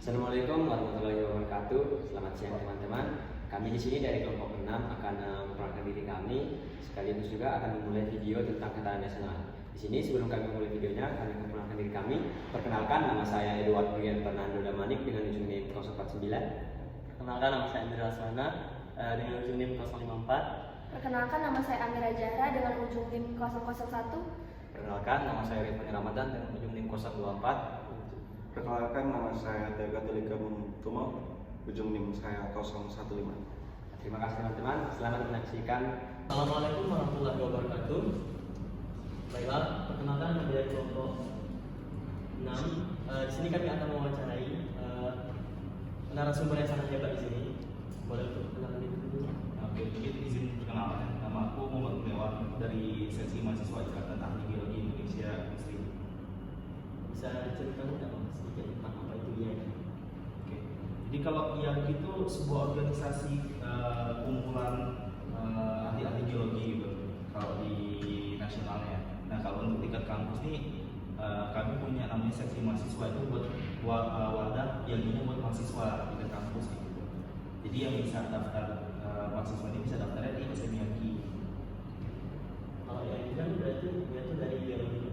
Assalamualaikum warahmatullahi wabarakatuh. Selamat siang teman-teman. Kami di sini dari kelompok 6 akan memperkenalkan diri kami, sekaligus juga akan memulai video tentang ketahanan nasional. Di sini sebelum kami memulai videonya, kami memperkenalkan diri kami. Perkenalkan, nama saya Edward Brian Fernando Damanik dengan username 049. Perkenalkan, nama saya Andrea Aswana dengan ujung NIM 054. Perkenalkan, nama saya Amira Zahra dengan ujung NIM 001. Perkenalkan, nama saya Rifani Ramadan dengan ujung NIM 024. Perkenalkan, nama saya Tega Tulika Tumo, ujung NIM saya 015. Terima kasih teman-teman. Selamat menyaksikan. Assalamualaikum warahmatullahi wabarakatuh. Baiklah, perkenalkan kami dari kelompok 6. Di sini kami akan mewawancarai narasumber yang sangat hebat di sini. Boleh untuk perkenalan diri dulu? Oke, mungkin izin perkenalan. Nama aku Muhammad Kurniawan dari seksi mahasiswa Ikatan Ahli Geologi Indonesia Muslim. Bisa diceritakan nggak Bang sedikit tentang apa itu IAGI? Oke. Jadi kalau IAGI itu sebuah organisasi kumpulan ahli-ahli geologi gitu. Kalau di nasionalnya. Nah, kalau untuk tingkat kampus nih kami punya namanya seksi mahasiswa itu buat wadah IAGI-nya buat mahasiswa tingkat kampus gitu. Jadi yang bisa daftar mahasiswa ini bisa daftarnya di SMIAGI. Kalau IAGI kan berarti dia itu dari geologi.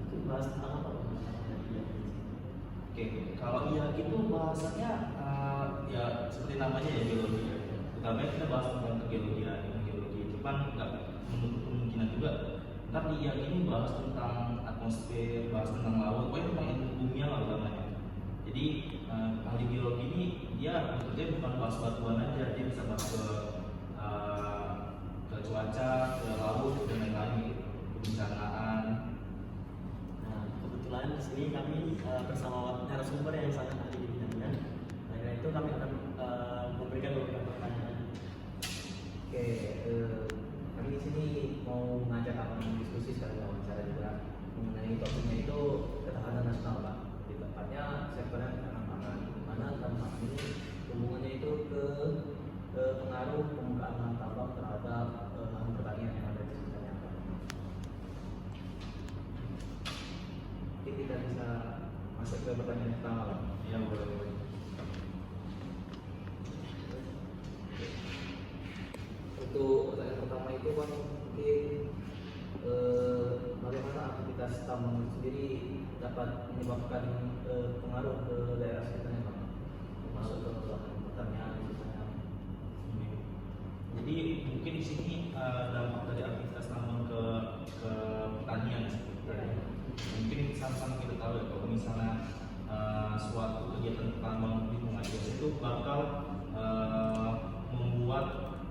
Itu bahas tentang apa Bang? Oke, kalau IAGI itu bahasanya ya seperti namanya ya geologi ya. Utamanya kita bahas tentang geologian, geologi. Cuman nggak menutup kemungkinan juga ntar di IAGI ini bahas tentang atmosfer, bahas tentang laut, pokoknya tentang ilmu bumi lah utamanya. Jadi ahli geologi ini dia bekerja bukan bahas batuan aja, dia bisa bahas ke cuaca, ke laut dan lain-lain gitu, kebencanaan. Nah, kebetulan di sini kami bersama narasumber yang sangat ahli di bidangnya. Nah, karena itu kami akan memberikan beberapa pertanyaan. Oke, kami di sini mau mengajak abang diskusi sekali wawancara juga mengenai topiknya itu ketahanan nasional, Pak. Di tempatnya sektornya ketahanan pangan, mana tanah ini hubungannya itu ke pengaruh pembukaan lahan tambang terhadap lahan pertanian yang ada di sekitarnya, Pak. Mungkin kita bisa masuk ke pertanyaan pertama, Pak. Ya boleh. Untuk pertanyaan pertama itu Bang, mungkin bagaimana aktivitas tambang sendiri dapat menyebabkan pengaruh ke daerah sekitarnya, Bang, termasuk ke lahan pertanian misalnya. Jadi mungkin di sini dampak dari aktivitas tambang ke pertanian seperti tadi. Mungkin sama-sama kita tahu ya kalau misalnya suatu kegiatan tambang di Pengajian itu bakal membuat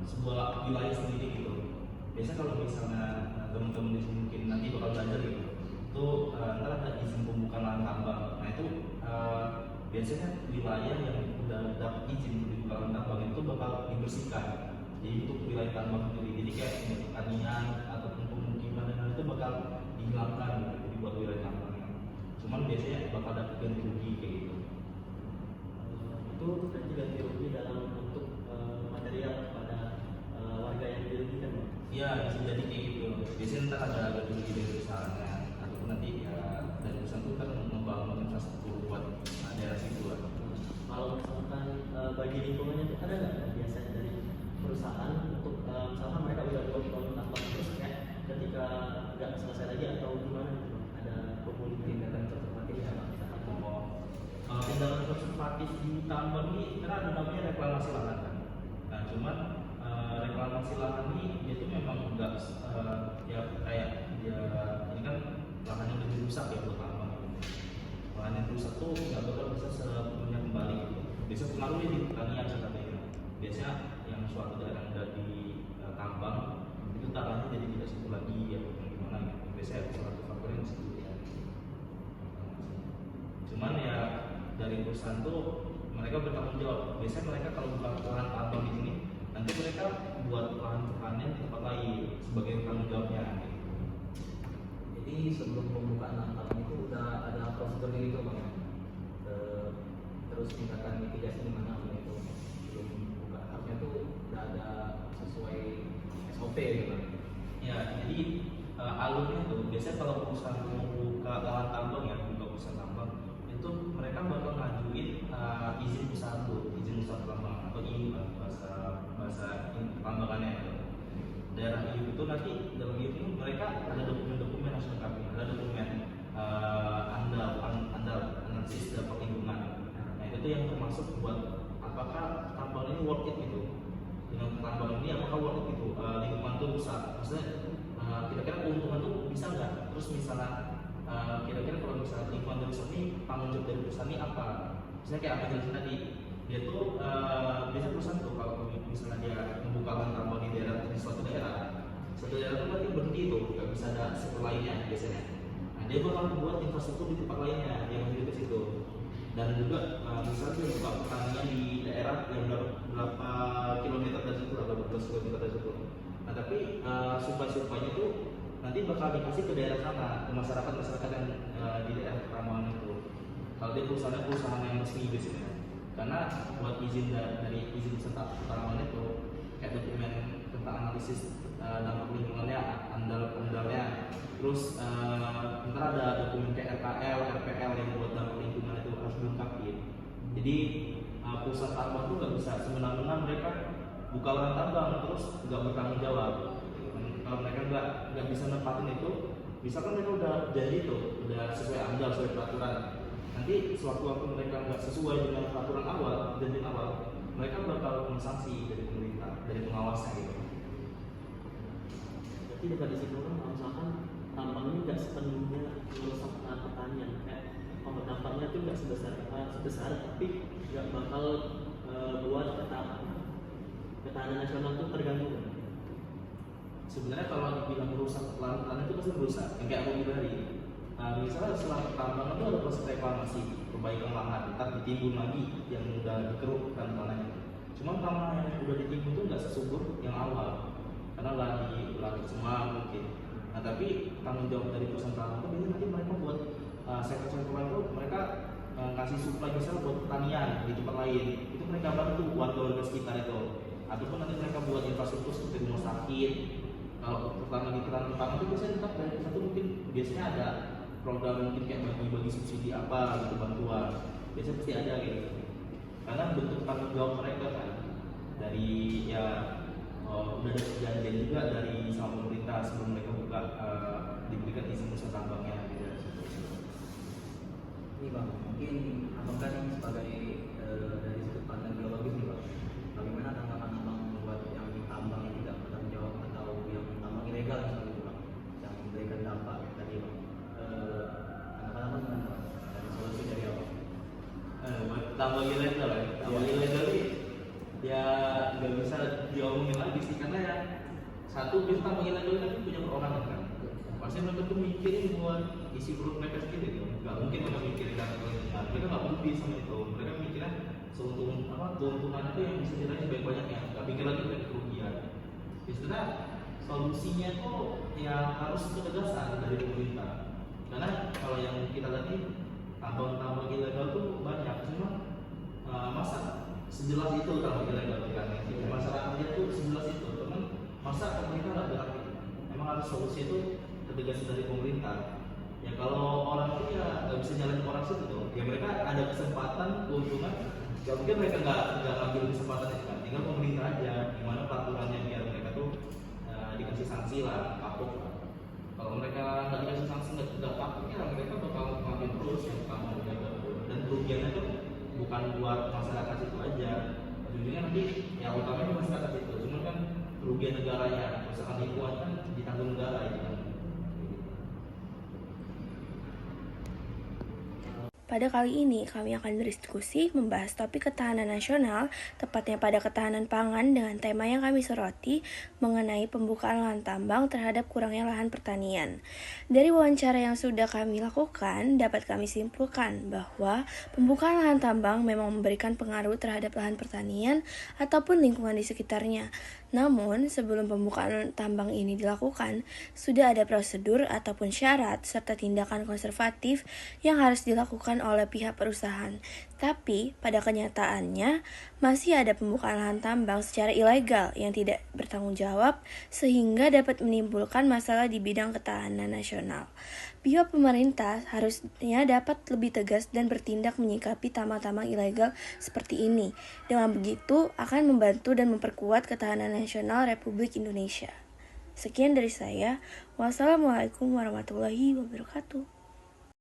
sebuah wilayah sendiri gitu. Biasanya kalau misalnya teman-teman di sini mungkin nanti bakal belajar gitu, itu ntar ada izin pembukaan lahan tambang. Nah itu biasanya wilayah yang udah dapat izin untuk dibuka lahan tambang itu bakal dibersihkan. Jadi untuk wilayah tambang sendiri, jadi kayak pertanian ataupun pemukiman dan lain itu bakal dihilangkan gitu, jadi buat wilayah tambang. Cuman biasanya bakal ada ganti rugi kayak gitu. Itu berarti ganti rugi dalam bentuk material kepada warga yang dirugikan, Bang? Iya, bisa jadi kayak gitu. Biasanya ntar ada ganti rugi dari perusahaannya ataupun nanti ya dari perusahaan itu kan membangun infrastruktur buat daerah situ lah. Kalau misalkan bagi lingkungannya itu ada nggak biasanya dari perusahaan untuk misalkan mereka udah buat bangun tambang terus kayak ketika nggak selesai lagi atau gimana gitu, Bang? Ada pemulihan tindakan konservatif ya Bang? Misalkan Tindakan konservatif di tambang ini karena ada namanya reklamasi lahan kan. Nah cuman reklamasi lahan ini dia tuh memang nggak ya kayak dia ini kan lahan yang udah dirusak ya buat tambang gitu. Lahan yang rusak tuh nggak bakal bisa sepenuhnya kembali gitu. Bisa pengaruhnya di pertanian katanya. Biasanya yang suatu daerah yang udah di tambang itu tanahnya jadi tidak subur lagi ya gimana gitu. Biasanya ada salah satu faktor yang disebut ya. Cuman ya dari perusahaan tuh mereka bertanggung jawab. Biasanya mereka kalau buka lahan tambang di sini, nanti mereka buat lahan pertanian di tempat lain sebagai tanggung jawabnya. Gitu. Jadi sebelum pembukaan lahan tambang itu udah ada prosedur itu, Bang. Terus tindakan mitigasi di mana itu belum buka, harusnya tuh udah ada sesuai SOP gitu, Bang. Ya, jadi alurnya tuh biasanya kalau perusahaan mau buka lahan tambang ya, buka perusahaan tambang itu mereka bakal ngajuin lah bahasa tambangannya itu. Daerah IUP itu nanti dalam IUP itu mereka ada dokumen-dokumen harus lengkap, ada dokumen analisis dampak lingkungan. Nah itu yang termasuk buat apakah tambang ini worth it gitu. Dengan tambang ini apakah worth it gitu, lingkungan itu rusak. Maksudnya kira-kira keuntungan itu bisa nggak? Terus misalnya kira-kira kalau misalnya lingkungan itu rusak ini tanggung jawab dari perusahaan ini apa? Misalnya kayak apa jelasin tadi, dia tuh biasa perusahaan tuh kalau misalnya dia membuka lahan tambang di suatu daerah tuh berarti berhenti itu, nggak bisa ada sektor lainnya biasanya. Nah dia bakal membuat infrastruktur di tempat lainnya yang lebih ke situ. Dan juga misalnya dia buka pertanian di daerah yang berapa kilometer dari situ, berapa belas kilometer dari situ. Nah tapi suplai-suplainya itu nanti bakal dikasih ke daerah sana, ke masyarakat yang di daerah pertambangan itu. Kalau dia perusahaan yang resmi biasanya. Karena buat izin dari izin pertambangan itu kayak dokumen tentang analisis dampak lingkungannya, amdalnya. Terus ntar ada dokumen kayak RKL, RPL yang buat dampak lingkungan itu harus dilengkapi. Jadi perusahaan tambang itu nggak bisa semena-mena mereka buka lahan tambang terus nggak bertanggung jawab. Kalau mereka nggak bisa nempatin itu, misalkan mereka udah janji itu, udah sesuai amdal, sesuai peraturan. Nanti sewaktu-waktu mereka nggak sesuai dengan peraturan awal, janji awal, mereka bakal kena sanksi dari pemerintah, dari pengawasnya gitu. Berarti dekat di situ kan misalkan tambang ini nggak sepenuhnya merusak pertanian, kayak dampaknya tuh nggak sebesar tapi nggak bakal buat ketahanan nasional tuh terganggu. Sebenarnya kalau dibilang merusak lahan itu pasti merusak. Yang kayak aku bilang tadi, misalnya setelah pertambangan itu ada proses reklamasi, perbaikan lahan, ntar ditimbun lagi yang udah dikeruk kan tanahnya. Cuma tanah yang udah ditimbun itu nggak sesubur yang awal, karena lagi semua mungkin. Nah tapi tanggung jawab dari perusahaan tambang itu biasanya nanti mereka buat sektor-sektor lain itu mereka kasih suplai misalnya buat pertanian di tempat lain, itu mereka bantu warga-warga sekitar itu. Ataupun nanti mereka buat infrastruktur seperti rumah sakit. Kalau pertama di pertanian itu biasanya tetap dari satu mungkin biasanya ada program mungkin kayak bagi-bagi subsidi apa gitu, bantuan biasanya pasti ada gitu, karena bentuk tanggung jawab mereka kan dari ya udah ada perjanjian juga dari sama pemerintah sebelum mereka buka diberikan izin usaha tambangnya gitu. Ini bang, mungkin abang kan sebagai dari sudut pandang geologis nih bang, bagaimana tanggapan abang buat yang tambang yang tidak bertanggung jawab atau yang tambang ilegal misalnya itu bang, yang memberikan dampak tadi bang, tanggapan abang gimana bang? Dari solusi dari abang? Buat tambang ilegal ya, tambang ilegal ini ya nggak bisa diomongin lagi sih, karena ya satu bisa tambang ilegal itu punya perorangan kan. Pasti mereka tuh mikirin buat isi perut mereka sendiri tuh, nggak mungkin mereka mikirin mereka nggak peduli sama itu, mereka mikirnya keuntungan itu yang bisa diraih sebanyak-banyaknya, nggak mikir lagi dari kerugian. Istilah solusinya tuh ya harus ketegasan dari pemerintah, karena kalau yang kita lihat nih tambang-tambang ilegal tuh banyak, cuma masa sejelas itu tambang ilegal kan, masyarakatnya tuh sejelas itu, teman masa pemerintah nggak gerak? Emang harus solusi itu tegas dari pemerintah. Ya kalau orang itu ya nggak bisa nyalain orang situ tuh. Ya mereka ada kesempatan, keuntungan. Ya mungkin mereka nggak ngambil kesempatan itu kan. Tinggal pemerintah aja gimana peraturannya biar mereka tuh dikasih sanksi lah, kapok lah. Kalau mereka nggak dikasih sanksi nggak kapok ya mereka bakal ngambil terus yang pertama mereka. Dan kerugiannya tuh bukan buat masyarakat itu aja. Ujungnya nanti yang utamanya masyarakat itu. Cuma kan kerugian negaranya, kerusakan lingkungan kan ditanggung negara itu kan. Pada kali ini kami akan berdiskusi membahas topik ketahanan nasional, tepatnya pada ketahanan pangan dengan tema yang kami soroti mengenai pembukaan lahan tambang terhadap kurangnya lahan pertanian. Dari wawancara yang sudah kami lakukan, dapat kami simpulkan bahwa pembukaan lahan tambang memang memberikan pengaruh terhadap lahan pertanian ataupun lingkungan di sekitarnya. Namun, sebelum pembukaan tambang ini dilakukan, sudah ada prosedur ataupun syarat serta tindakan konservatif yang harus dilakukan dilakukan oleh pihak perusahaan. Tapi pada kenyataannya masih ada pembukaan lahan tambang secara ilegal yang tidak bertanggung jawab sehingga dapat menimbulkan masalah di bidang ketahanan nasional. Pihak pemerintah harusnya dapat lebih tegas dan bertindak menyikapi tambang-tambang ilegal seperti ini. Dengan begitu akan membantu dan memperkuat ketahanan nasional Republik Indonesia. Sekian dari saya. Wassalamualaikum warahmatullahi wabarakatuh.